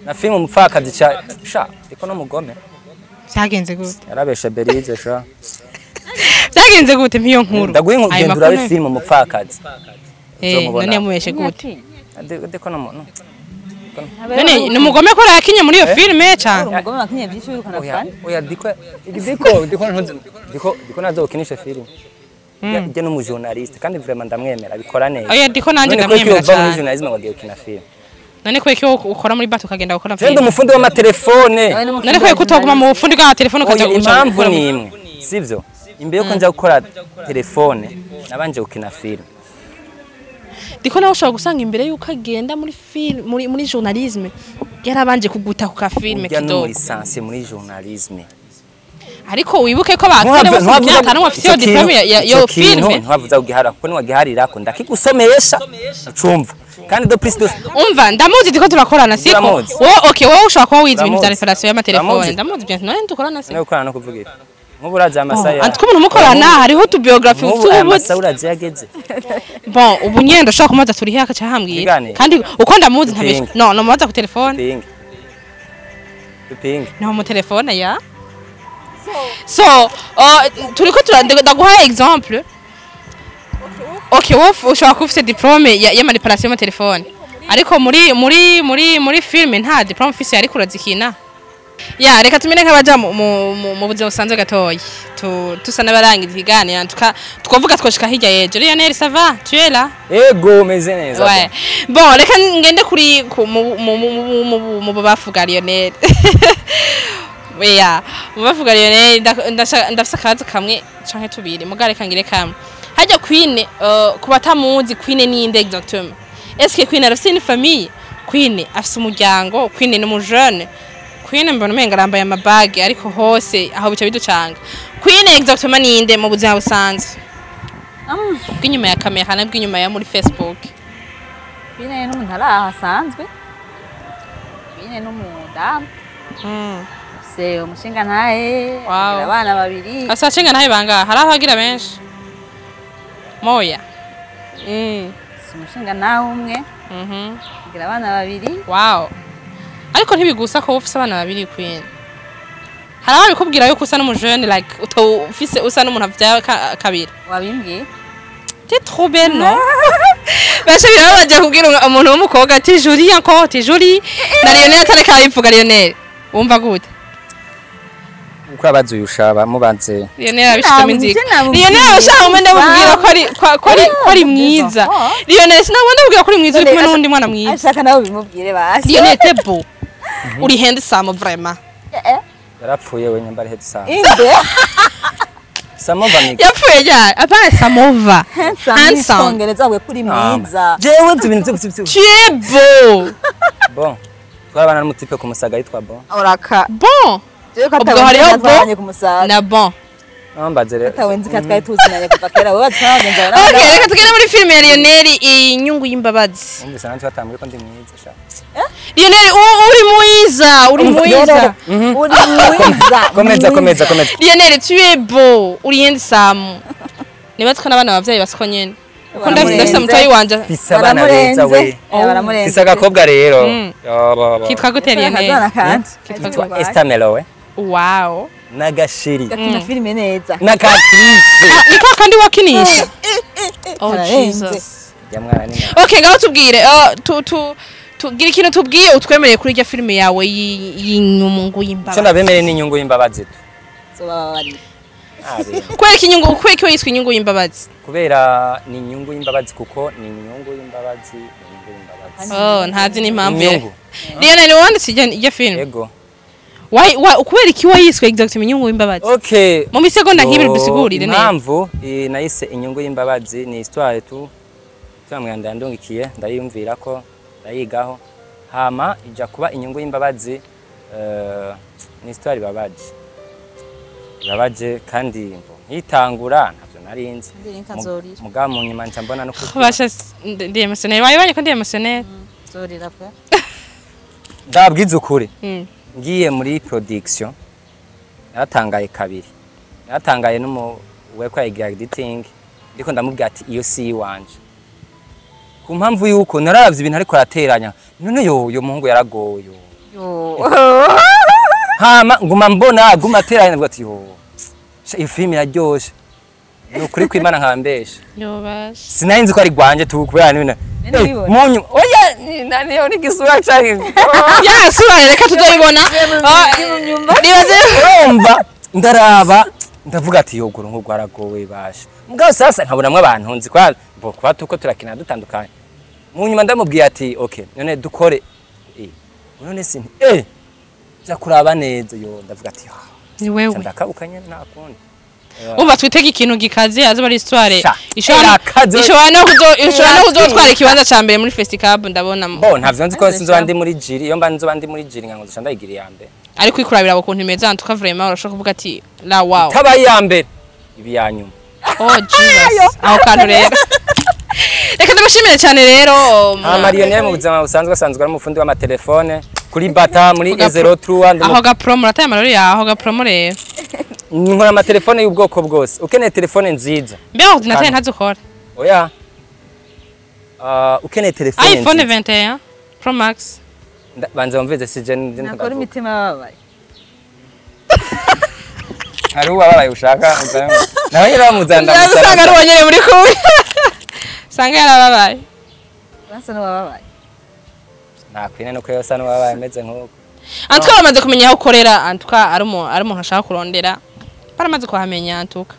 na filme umupfakazi sha Diko no mugome byagenze gute yarabeshe Berize sha byagenze gute mpiyo nkuru ndaguye ngendura ari filme umupfakazi none mubeshe gute Diko no muntu none numugome ko yakinye muri iyo filme cyane umugome wakinye byinshi birukana fan oya Diko nazokinisha filme je no mu journaliste kandi vraiment ndamwemera bikora neza oya Diko nanje ndamwemera cyane muri journalisme wagiye ukina filme none ko ukora muri bato ukagenda gukora Jenda umufundi w'amatelefone. none ko utoguma mu bufundi bwa telefone ukaja Oya, impamvu ni imwe. Sivyo? Imbere yuko nja gukora telefone nabanje gukina film. Diko nawe ushobora gusanga imbere yuko agenda muri film muri journalisme yarabanje kuguta ku ka film Ujya no kidogo. muri lisansi muri journalisme. Ariko wibuke ko batware bose mu myaka no bafite iyo diplome yo filme. Ntavuza kugihara kuko ni wagiharira ko ndakigusomesha. Ucumva. Kandi do plus umva ndamuzi diko turakorana siko Ndamuzi. wowe okay wowe ushaka kuba wize ibintu bya Ndamuzi. referation y'amatelefone Ndamuzi. ndamuzi bien none dukorana siko nawe ukorana no kuvugira. Nk'ubu uraje amasaya. antiko umuntu mukorana hariho tu biography Nk'ubu aya utubuze masaya uraje yageze. bon ubu nyendo ushaka kumaza turi haka cyahambwiye Bigane. kandi uko ndamuzi ntabesha Dupinge. no no mumaza ku telefone Dupinge. no mu telefone ya so turiko ndaguha exemple okay wowe ushaka kuba ufite diplome ya manipulation mu telefone ariko muri filme nta diplome ufise ariko urazikina ya reka tumene nk'abaja mu buzima busanzwe gatoyi tusa n'abarangiza ikiganiro tukavuga twoshika hirya yejo Lionnel ça va tu es là Ego meze neza. ouais bon reka ngende kuri mu bavuga Lionnel Weya, mubavuga Lionnel ndafise akazi kamwe canke tubiri mugare kangire kamwe. Hajya Queen kubatamuzi Queen ni inde exactement. Est-ce que Queen arafise une famille? Queen afise umuryango, Queen ni umujene. Queen mbona umenga arambaye amabage ariko hose aho bica biducanga. Queen exactement ni inde mu buzima busanzwe? Bw'inyuma ya kamera na bw'inyuma ya muri Facebook. Bine n'umuntu arahasanzwe. Bine n'umudamu. Se umushinga ntahe Wow. abana babiri Asa cenga nahe banga haraho agira benshi. Moya. si umushinga nahe umwe agira abana babiri Wow. Ariko ntibigusa ko ufise abana babiri Queen. Haraho bikubwira yuko usa n'umujene like ufise usa n'umuntu avya kabiri. wabimbwiye T'es trop belle non? Basha birabaje kubwira umuntu w'umukobwa ati Julie encore ati Julie. Na Lionnel atareka yivuga Lionnel. Wumva gute? Uko abazi ushaba mubanze. Lionnel abishitamo inzika. Lionnel ushaka umwe ndabubwira ko ari mwiza. Lionnel sinabona ndabubwira ko ari mwiza uri kumwe n'undi mwana mwiza. ashaka nawe bimubwire basi Lionnel t'es beau. Uri handsome vraiment. Yarapfuye we nyambara head sa. inde Samova mike. Yapfuye ryari? Apana Samova. Handsome. Songereza we kuri mwiza Jewe ibintu Tu es beau. Bon. Twabana n'umutipe ku musaga yitwa Bon. uraka Bon. ubwo hariho bo kumusaga Na bon. Nambaze rero. tawenzi katwaye tuzinanye kuva kera wowe twagenza Okay, reka tugende muri filime ya Lionnel inyungu y'imbabazi. Umvise nanjye batambwiye ko ndi mwiza sha. Lionnel uri mwiza, uri mwiza. uri mwiza Komeza. Lionnel tu es beau, uri handsome. Nibatse ko nabana bavyayi basiko nyene. Ko ndafise mutayi wanje. Fisa abana beza we. baramurenze Fisa agakobwa rero. Kitwa gute Lionnel? kitwa Kitwa Estamelo we. Wow. Nagashiri. gakina filime neza Nakatrice. Niko kandi wakinisha. Oh Kararenze. Jesus. Yamwana ni. Okay, ngaho tubwire tugira ikintu tubwiye utwemereye kuri irya filime yawe y'inyungu Cyo y'imbabazi. ndabemereye n'inyungu y'imbabazi. bari Kwereka inyungu kweko yiswe inyungu y'imbabazi. Kubera ni inyungu y'imbabazi kuko ni inyungu y'imbabazi. Oh, ntazi n'impamvu. Inyungu. Lionnel wanditse irya filime. Yego. Why ukubera iki wayiswe exactement inyungu y'imbabazi? Okay. Mu misegonda nk'ibiri dusigurire neza. Impamvu nayise inyungu y'imbabazi ni histoire twamwanda yandungikiye ndayumvira ko ndayigaho hama ija kuba inyungu y'imbabazi ni histoire babaje kandi nkitangura ntavyo narinzi mugabo mu nyuma nca mbona no Basha ndi emotionel. Wayibanye ko ndi emotionel. zorira pe ndabwiza ukuri. Ngiye muri production naratangaye kabiri. Naratangaye we kwa editing ndiko ndamubwira ati iyo si wanje. Ku mpamvu yuko nararavye ibintu ariko arateranya. None yo muhungu yaragoye. Hama nguma mbona guma ateranya ngo ati yo. Iyi film iraryoshe. Nukuri kwimana nkambesha. Yo basha. Sinarinzi ko ari gwanje tu kubera none. Munyu oya naniyo ni gisura cyane. Ya sura reka tuzoyibona. Nibaze Umva ndaraba ndavuga ati yogoro nko gwaragowe basha. Mugabo sasa nkabonamwe abantu nzi kwa tuko turakina dutandukanye. Mu nyuma ndamubwiye ati okay none dukore none sinti ja kuraba neza yo ndavuga ati ni wewe ndakabukanye nta kundi umva twitega ikintu gikaze azoba ari histoire Sha, ishobora no kuzotwara ikibanza ca mbere muri festival ndabona bo ntavyo nzi ko sinzoba ndi muri jiri iyo mba nzoba ndi muri jiri ngango ndayigira iya mbere ariko ikurabira ukuntu imeze antuka vraiment urashaka kuvuga ati la wow tabaye iya mbere ibi ya nyuma oh jesus aho kantu rero reka ndamushimire cyane rero Lionnel mu buzima busanzwe asanzwe ari umufundi w'amatelefone kuri bata muri E03 aho ga promo rataye amarori yaho ga promo rero nkora amatelefone y'ubwoko bwose ukeneye telefone nziza mbe ordinateur ntazukora oya ukeneye telefone nziza iPhone 21 Pro Max banze bamveze sije nakora imitima yababaye hari ubabaye ushaka nawe nyira bamuzanda usanga ari wonyene muri kubi sanga yarababaye basa n'uwababaye nakwine no kwesa n'ubabaye meze nk'uko antuka bamaze kumenya aho ukorera antuka ari umuntu ashaka kurondera baramaze kuhamenya antuka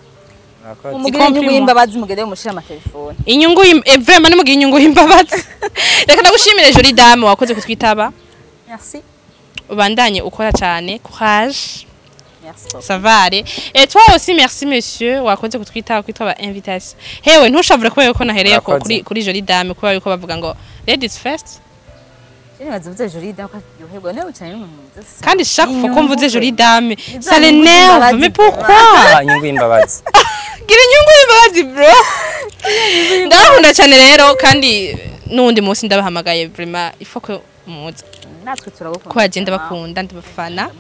umugire inyungu y'imbabazi mugere mushira amatelefone inyungu vraiment ni mugire inyungu y'imbabazi reka ndagushimire Jolie Dame wakoze kutwitaba merci ubandanye ukora cyane courage merci savare et toi aussi merci monsieur wakoze kutwitaba kwitaba invitation hewe ntushavure ko yuko nahereye ko kuri Jolie Dame kuba yuko bavuga ngo ladies first bazuze Jolie Dame yohebwa nawe cyane n'umuntu kandi chaque fois qu'on vous dit Jolie Dame ça l'énerve mais pourquoi inyungu y'imbabazi gira inyungu y'imbabazi bro ndakunda cyane rero kandi nundi munsi ndabahamagaye vraiment il faut que muze natwe turagukunda ko agenda bakunda ndabafana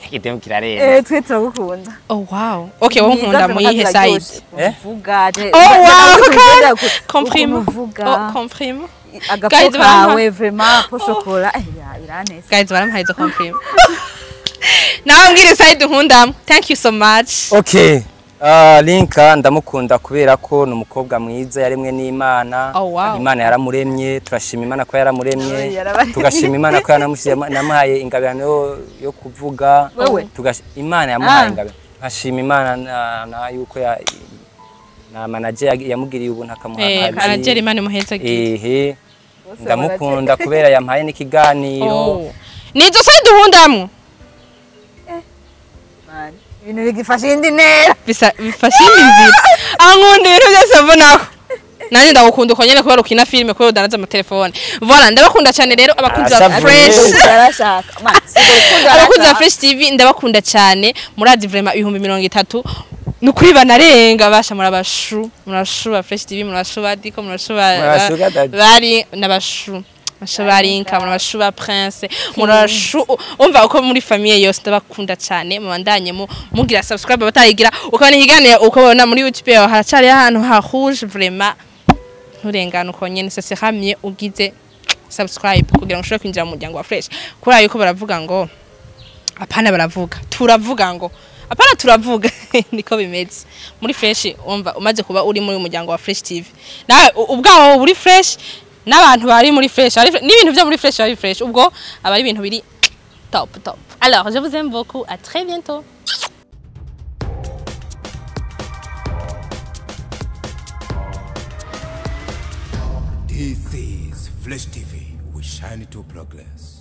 igitemo kirarera twe turagukunda oh wow okay wowe nkunda mu yihe side vuga oh wow comprime vuga comprime agapo kawe vraiment po chocolat iranese guys baramuhaye comprime nawe ngire side nkunda thank you so much okay Linka ndamukunda kubera ko numukobwa mwiza yaremwe n'Imana Imana yaramuremye turashima Imana ko yaramuremye tugashima Imana ko yanamuhaye ingabirano yo kuvuga Imana yamuhaye ingabirano nkashima Imana na yuko na manager yamugiriye ubuntu akamuha manager Imana muheza gihe ndamukunda kubera yampaye n'ikiganiro nizo side nkundamwe ibintu bigifashe indi ntera bifashe indi nzira ankunda ibintu byose mbonaho nanjye ndagukunda uko nyene kubera ukina filime kubera udanaza mu telefone voilà ndabakunda cyane rero abakunzi ba Fresh abakunzi ba Fresh TV ndabakunda cyane murazi vraiment 30 nukuri banarenga basha murabashu ba Fresh TV murabashu badiko murabashu bari nabashu Mashabarinka murabashuba Prince murashu umva uko muri famille yose ndabakunda cyane mubandanye mugira subscribe batayigira ukabona ikiganiro ukabona muri YouTube yawe haracari ahantu hahuje vraiment nturengana uko nyene ça sera mieux ugize subscribe kugira ngo ushobore kwinjira mu muryango wa Fresh kuri ayo ko baravuga ngo apana baravuga turavuga ngo apana turavuga niko bimeze muri Fresh umva umaze kuba uri muri umuryango wa Fresh TV nawe ubwaho uri Fresh n'abantu bari muri Fresh n'ibintu byo muri Fresh bari Fresh ubwo abari ibintu biri top. Alors je vous aime beaucoup, à très bientôt. This is Fresh TV, we shine to progress.